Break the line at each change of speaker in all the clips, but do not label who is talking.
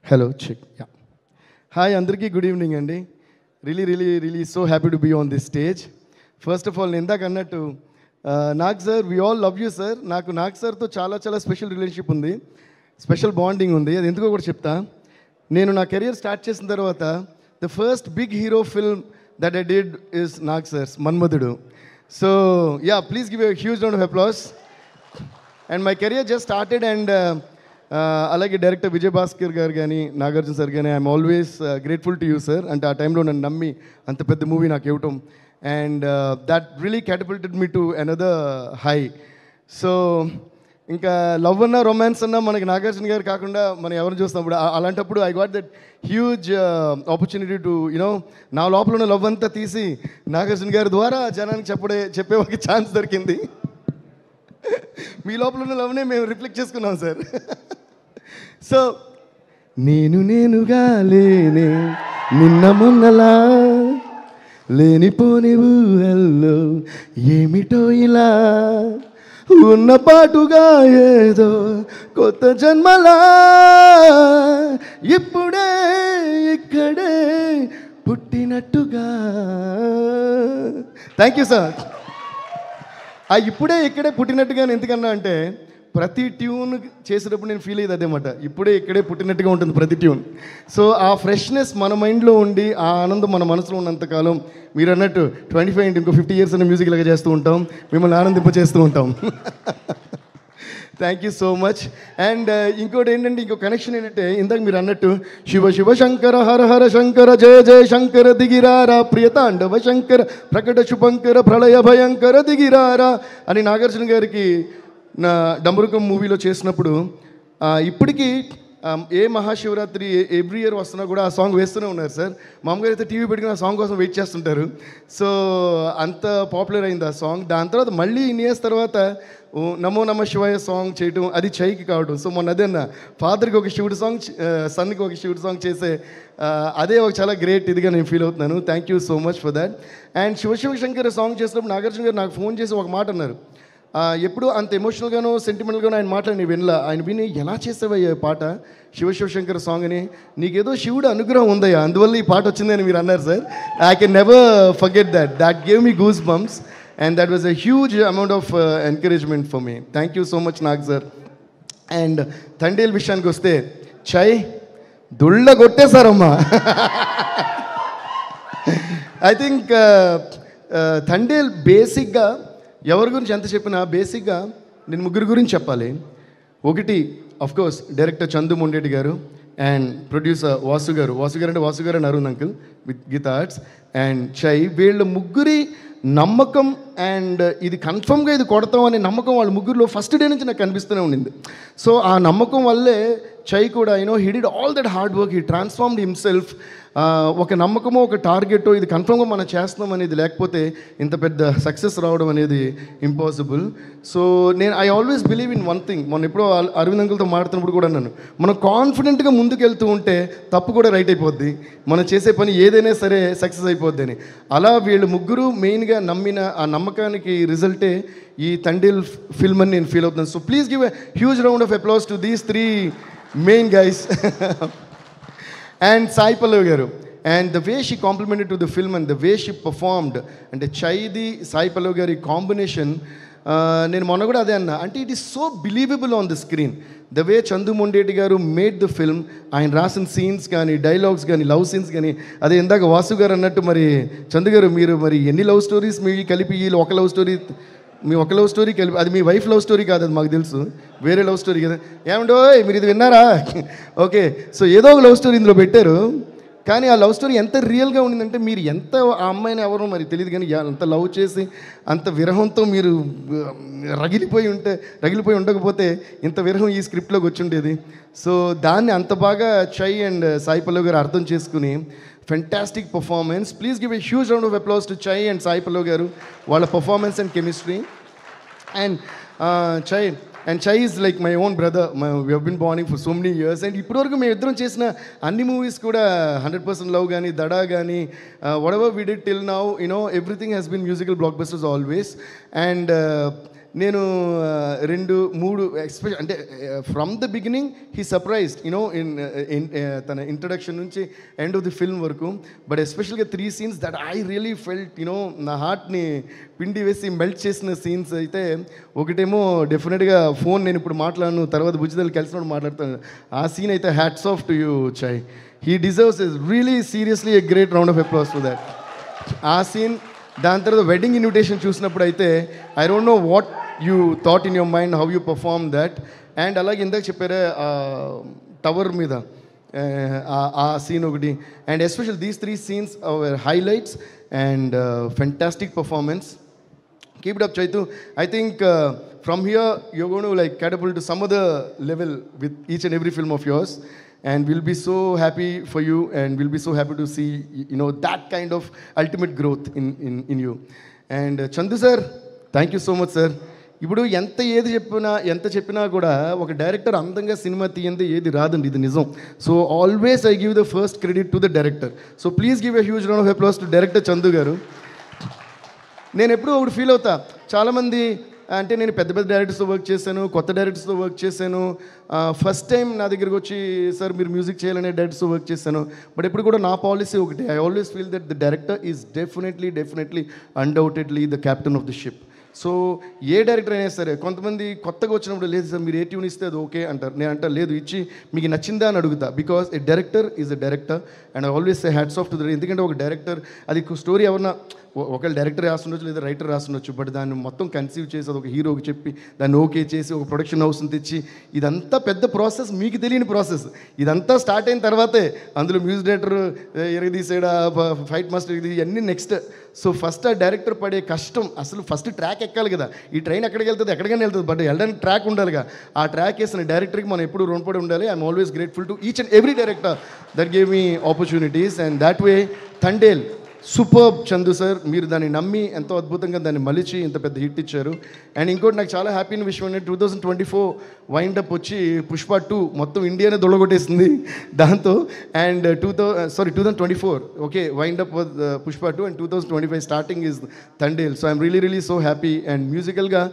Hello, check. Yeah. Hi, Andarki. Good evening, Andy. Really so happy to be on this stage. First of all, Ninda Kannattu, Nag sir, we all love you, sir. Nag sir to chala special relationship undi, special bonding undi. Adi enduko kuda chepta. Nenu na career start chesin tarvata, the first big hero film that I did is Nag sir's Manmadudu. So yeah, please give a huge round of applause. And my career just started, and అలాగే director Vijay Bhaskar గారు కానీ Nagarjuna sir కానీ I'm always grateful to you sir. అంటే ఆ టైంలో నన్ను నమ్మి అంత పెద్ద మూవీ నాకు ఇవ్వటం, and that really catapulted me to another high. So ఇంకా లవ్ అన్నా రొమాన్స్ అన్నా మనకి నాగార్జున గారు కాకుండా మనం ఎవరు చూస్తున్నప్పుడు అలాంటప్పుడు I got that huge opportunity to you know నా లోపల ఉన్న లవ్ అంతా తీసి నాగార్జున గారి ద్వారా జనానికి చెప్పే ఒక ఛాన్స్ దొరికింది. మీ లోపల ఉన్న లవ్నే మేము రిఫ్లెక్ట్ చేసుకున్నాం సార్. సో నేనుగా లేనే నిన్న మొన్నలా లేనిపోని ఊహల్లో ఏమిటో ఇలా ఉన్న పాటుగా ఏదో కొత్త జన్మలా ఇప్పుడే ఇక్కడే పుట్టినట్టుగా. Thank you sir. ఇప్పుడే ఇక్కడే పుట్టినట్టుగా ఎందుకన్నా అంటే ప్రతి ట్యూన్ చేసేటప్పుడు నేను ఫీల్ అయ్యేది అదేమాట, ఇప్పుడే ఇక్కడే పుట్టినట్టుగా ఉంటుంది ప్రతి ట్యూన్. సో ఆ ఫ్రెష్నెస్ మన మైండ్లో ఉండి ఆ ఆనందం మన మనసులో ఉన్నంతకాలం మీరు అన్నట్టు 25 ఇంకో 50 years అనే మ్యూజిక్ లాగా చేస్తూ ఉంటాం, మిమ్మల్ని ఆనందింపచేస్తూ ఉంటాం. Thank you so much. And ఇంకోటి ఏంటంటే ఇంకో కనెక్షన్ ఏంటంటే ఇందాక మీరు అన్నట్టు శివ శివ శంకర హర హర శంకర జయ జయ శంకర దిగిరారా ప్రియతాండవ శంకర ప్రకట శుభంకర ప్రళయ భయంకర దిగిరారా అని నాగార్జున గారికి నా డమరుకం మూవీలో చేసినప్పుడు ఇప్పటికీ ఏ మహాశివరాత్రి ఎవ్రీ ఇయర్ వస్తున్నా కూడా ఆ సాంగ్ వేస్తూనే ఉన్నారు సార్. మామూలుగా అయితే టీవీ పెట్టుకుని ఆ సాంగ్ కోసం వెయిట్ చేస్తుంటారు. సో అంత పాపులర్ అయింది ఆ సాంగ్. దాని తర్వాత మళ్ళీ ఇన్ని ఇయర్స్ తర్వాత నమో నమ శివాయ సాంగ్ చేయటం, అది చైకి కావడం. సో మొన్న అదేనా ఫాదర్కి ఒక శివుడు సాంగ్, సన్కి ఒక శివుడు సాంగ్ చేసే అదే ఒక చాలా గ్రేట్ ఇదిగా నేను ఫీల్ అవుతున్నాను. Thank you so much for that. And Shivashankar song చేసినప్పుడు నాగార్జున గారు నాకు ఫోన్ చేసి ఒక మాట అన్నారు. ఎప్పుడు అంత ఎమోషనల్గానో సెంటిమెంటల్గానో ఆయన మాటలు నేను వినలా. ఆయన విని ఎలా చేసేవయ్యా పాట శివశంకర్ సాంగ్ అని, నీకేదో శివుడు అనుగ్రహం ఉందయ్యా అందువల్ల ఈ పాట వచ్చిందని మీరు అన్నారు sir. I can never forget that gave me goose bumps and that was a huge amount of encouragement for me. Thank you so much Nag sir. And Thandel విషయానికి వస్తే చై దుళ్ళ కొట్టేశారమ్మా. ఐ థింక్ తండేల్ బేసిక్గా ఎవరి గురించి ఎంత చెప్పినా బేసిక్గా నేను ముగ్గురు గురించి చెప్పాలి. ఒకటి అఫ్కోర్స్ డైరెక్టర్ చందు మొండేటి గారు అండ్ ప్రొడ్యూసర్ వాసు గారు అంటే వాసు గారు and Arun uncle with Geetha Arts and Chai. వీళ్ళ ముగ్గురి నమ్మకం అండ్ ఇది కన్ఫర్మ్గా ఇది కొడతాం అనే నమ్మకం వాళ్ళ ముగ్గురులో ఫస్ట్ డే నుంచి నాకు కనిపిస్తూనే ఉండింది. సో ఆ నమ్మకం వల్లే చై కూడా he did all that hard work, he transformed himself. ఒక నమ్మకమో ఒక టార్గెటో ఇది కన్ఫర్మ్గా మనం చేస్తున్నాం అనేది లేకపోతే ఇంత పెద్ద సక్సెస్ రావడం అనేది impossible. So I always believe in one thing. మొన్న ఎప్పుడో అరవింద్ అంకుల్తో మాట్లాడుతున్నప్పుడు కూడా అన్నాను, మనం కాన్ఫిడెంట్గా ముందుకు వెళ్తూ ఉంటే తప్పు కూడా రైట్ అయిపోద్ది, మనం చేసే పని ఏదైనా సరే సక్సెస్ అయిపోద్ది అని. అలా వీళ్ళు ముగ్గురు మెయిన్గా నమ్మిన ఆ నమ్మకానికి రిజల్టే ఈ తండేల్ ఫిల్మ్ అని నేను ఫీల్ అవుతున్నాను. So please give a huge round of applause to these 3 main guys. And Sai Pallavi garu and the way she complimented to the film and the way she performed, అంటే చైది సాయి పల్లవి గారి కాంబినేషన్ నేను మొన్న కూడా అదే అన్నా, అంటే it is so believable on the screen the way Chandu Mondeti గారు మేడ్ ద ఫిల్మ్. ఆయన రాసిన సీన్స్ కానీ డైలాగ్స్ కానీ లవ్ సీన్స్ కానీ అదే ఇందాక వాసు గారు అన్నట్టు మరి చందు గారు మీరు మరి ఎన్ని లవ్ స్టోరీస్ మీ కలిపి ఒక లవ్ స్టోరీ మీ ఒక లవ్ స్టోరీ కలిపి అది మీ వైఫ్ లవ్ స్టోరీ కాదు, అది మాకు తెలుసు, వేరే లవ్ స్టోరీ కదా. ఏమండో మీరు ఇది విన్నారా? ఓకే, సో ఏదో ఒక లవ్ స్టోరీ ఇందులో పెట్టారు. కానీ ఆ లవ్ స్టోరీ ఎంత రియల్గా ఉండిందంటే మీరు ఎంత ఆ అమ్మాయిని ఎవరో మరి తెలియదు కానీ అంత లవ్ చేసి అంత విరహంతో మీరు రగిలిపోయి ఉండకపోతే ఇంత విరహం ఈ స్క్రిప్ట్లోకి వచ్చి ఉండేది. సో దాన్ని అంత బాగా చై అండ్ సాయి పల్లవి గారు అర్థం చేసుకుని fantastic performance. Please give a huge round of applause to చై అండ్ సాయి పల్లవి గారు, వాళ్ళ పర్ఫార్మెన్స్ అండ్ కెమిస్ట్రీ. అండ్ చై is like my own brother. We have been bonding for so many years. And ఇప్పటివరకు మేము ఇద్దరం చేసిన అన్ని మూవీస్ కూడా 100% లవ్ కానీ దడా కానీ what we did till now everything has been musical blockbusters always. And నేను 2-3 ఎక్స్పెషల్ అంటే from the beginning he surprised you know in తన ఇంట్రడక్షన్ నుంచి ఎండ్ ఆఫ్ ది ఫిల్మ్ వరకు. బట్ ఎస్పెషల్గా 3 scenes that I really felt you know నా హార్ట్ని పిండి వేసి మెల్ట్ చేసిన సీన్స్ అయితే, ఒకటేమో డెఫినెట్గా ఫోన్ నేను ఇప్పుడు మాట్లాడను, తర్వాత బుజ్జితల్లి కలిసినప్పుడు మాట్లాడతాను. ఆ సీన్ అయితే hats off to you Chai. He deserves is really seriously a great round of applause for that. ఆ సీన్, దాని తర్వాత వెడ్డింగ్ ఇన్విటేషన్ చూసినప్పుడు అయితే I don't know what you thought in your mind, how you perform that. And అలాగే ఇందాక చెప్పారే tower మీద ఆ సీన్ ఒకటి. And especial these 3 scenes our highlights and fantastic performance. Keep it up, Chaitu. I think from here you're going to like catapult to some other level with each and every film of yours, and we'll be so happy for you, and we'll be so happy to see that kind of ultimate growth in you. And Chandu sir, thank you so much sir. ఇప్పుడు ఎంత చెప్పినా కూడా ఒక director అందంగా cinema తీయందే ఏది రాదండి, ఇది నిజం. So always I give the first credit to the director. So please give a huge round of applause to director Chandu గారు. నేను ఎప్పుడూ ఒకటి ఫీల్ అవుతా, చాలామంది అంటే నేను పెద్ద పెద్ద డైరెక్టర్స్తో వర్క్ చేశాను, కొత్త డైరెక్టర్స్తో వర్క్ చేశాను, ఫస్ట్ టైం నా దగ్గరికి వచ్చి సార్ మీరు మ్యూజిక్ చేయాలనే డైరెక్టర్స్తో వర్క్ చేశాను. బట్ ఎప్పుడు కూడా నా పాలసీ ఒకటి, I always feel that the director is definitely undoubtedly the captain of the ship. So A director అయినా సరే, కొంతమంది కొత్తగా వచ్చినప్పుడు లేదు సార్ మీరు ఏ ట్యూన్ ఇస్తే అది ఓకే అంటారు. నేను అంటా లేదు, ఇచ్చి మీకు నచ్చిందా అని అడుగుతా. Because A director is a director and I always say hats off to the. ఎందుకంటే ఒక డైరెక్టర్ అది స్టోరీ ఎవరన్నా ఒకవేళ డైరెక్టర్ రాస్తుండొచ్చు లేదా రైటర్ రాస్తుండొచ్చు, బట్ దాన్ని మొత్తం కన్సీవ్ చేసి అది ఒక హీరోకి చెప్పి దాన్ని ఓకే చేసి ఒక ప్రొడక్షన్ హౌస్ని తెచ్చి, ఇదంతా పెద్ద ప్రాసెస్, మీకు తెలియని ప్రాసెస్. ఇదంతా స్టార్ట్ అయిన తర్వాతే అందులో మ్యూజిక్ డైరెక్టర్ ఎరగదీసాడా, ఫైట్ మాస్టర్ ఇది అన్నీ నెక్స్ట్. సో ఫస్ట్ ఆ డైరెక్టర్ పడే కష్టం, అసలు ఫస్ట్ ట్రాక్ ఎక్కాలి కదా. ఈ ట్రైన్ ఎక్కడికి వెళ్తుంది, ఎక్కడికైనా వెళ్తుంది, బట్ వెళ్ళడానికి ట్రాక్ ఉండాలిగా. ఆ ట్రాక్ వేసిన డైరెక్టర్కి మనం ఎప్పుడు రుణపడి ఉండాలి. I'm always grateful to each and every director that gave me opportunities. And that way Thandel superb Chandu sir, మీరు దాన్ని నమ్మి ఎంతో అద్భుతంగా దాన్ని మలిచి ఇంత పెద్ద హిట్ ఇచ్చారు. అండ్ ఇంకోటి నాకు చాలా హ్యాపీ విషయం ఏంటంటే 2024 వైండప్ వచ్చి పుష్ప 2 మొత్తం ఇండియానే దొడగొట్టేసింది దాంతో. And 2024 okay wind up Pushpa 2 and 2025 starting is Thandel. So I'm really so happy. And మ్యూజికల్గా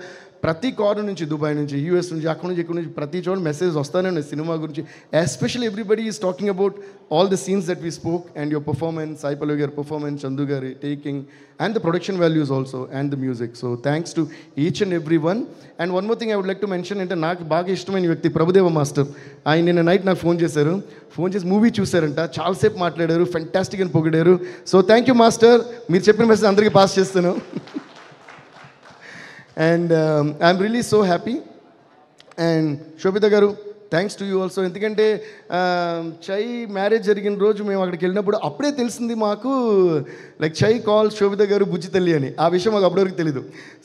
ప్రతి కార్నర్ నుంచి, దుబాయ్ నుంచి, యూఎస్ నుంచి, అక్కడ నుంచి, ఇక్కడ నుంచి ప్రతి చోట మెసేజ్ వస్తానే సినిమా గురించి. Especially everybody is talking about all the scenes that we spoke and your performance, Sai Pallavi గారి పర్ఫార్మెన్స్, చందు గారి taking and the production values also and the music. So thanks to each and every one. And one more thing I would like to mention, అంటే నాకు బాగా ఇష్టమైన వ్యక్తి Prabhudeva master. ఆయన నిన్న night నాకు ఫోన్ చేసి మూవీ చూశారంట, చాలాసేపు మాట్లాడారు, ఫెంటాస్టిక్ అని పొగిడారు. సో థ్యాంక్ యూ మాస్టర్, మీరు చెప్పిన మెసేజ్ అందరికీ పాస్ చేస్తాను. And I'm really so happy. And Shobita garu, thanks to you also. ఎందుకంటే చై మ్యారేజ్ జరిగిన రోజు మేము అక్కడికి వెళ్ళినప్పుడు అప్పుడే తెలిసింది మాకు, లైక్ చై కాల్ శోభిత గారు బుజ్జి తల్లి అని. ఆ విషయం మాకు అప్పటివరకు తెలీదు.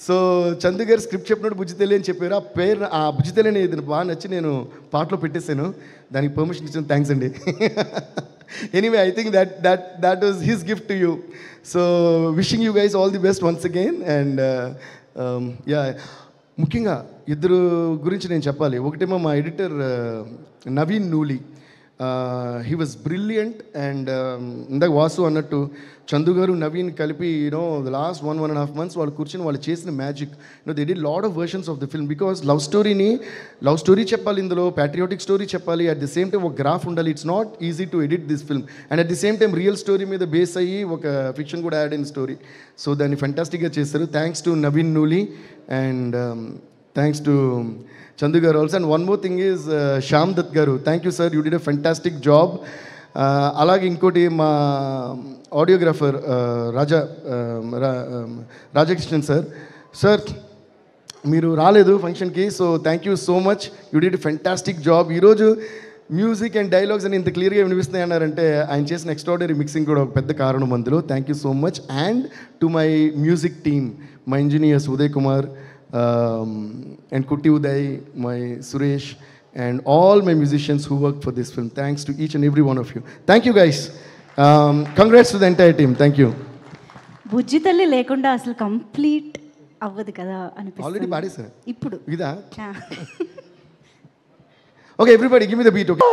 సో చందు గారు స్క్రిప్ట్ చెప్పినప్పుడు బుజ్జి తల్లి అని చెప్పారు. ఆ పేరు, ఆ బుజ్జి తల్లి అనేది బాగా నచ్చి నేను పాటలో పెట్టేశాను. దానికి పర్మిషన్ ఇచ్చిన థ్యాంక్స్ అండి. Anyway, I think that was his gift to you. So wishing you guys all the best once again. And yeah, ముఖ్యంగా ఇద్దరు గురించి నేను చెప్పాలి. ఒకటేమో మా editor Naveen Nooli, he was brilliant. And ఇందాక వాసు అన్నట్టు చందు గారు నవీన్ కలిపి ద లాస్ట్ 1.5 months వాళ్ళు కూర్చొని వాళ్ళు చేసిన magic. They did lot of versions of the film. Because love story చెప్పాలి, ఇందులో ప్యాట్రియాటిక్ స్టోరీ చెప్పాలి, అట్ ది సేమ్ టైం ఒక గ్రాఫ్ ఉండాలి. It's not easy to edit this film. And at the same time real story మీద base అయ్యి ఒక fiction కూడా add అయిన స్టోరీ. సో దాన్ని ఫెంటాస్టిక్గా చేస్తారు. Thanks to Naveen Nooli and thanks to Chandu garu also. And one more thing is Shyam Dutt garu. Thank you sir, you did a fantastic job. Alage inkoti ma audiographer Rajakrishnan sir మీరు రాలేదు ఫంక్షన్కి. So thank you so much, you did fantastic job. ఈరోజు music and dialogues అని ఇంత క్లియర్గా వినిపిస్తున్నాయి అన్నారంటే ఆయన చేసిన ఎక్స్ట్రాడనరీ మిక్సింగ్ కూడా ఒక పెద్ద కారణం అందులో. Thank you so much. And to my music team, my engineers Uday Kumar and Kutti Uday, my Suresh, and all my musicians who worked for this film. Thanks to each and every one of you. Thank you guys. Congrats to the entire team. Thank you.
బుజ్జి తల్లి లేకుండా అసలు complete అవ్వదు కదా అనిపిస్తుంది.
Already పాడేసా
ఇప్పుడు
ఇదా? Okay, everybody give me the beat, okay?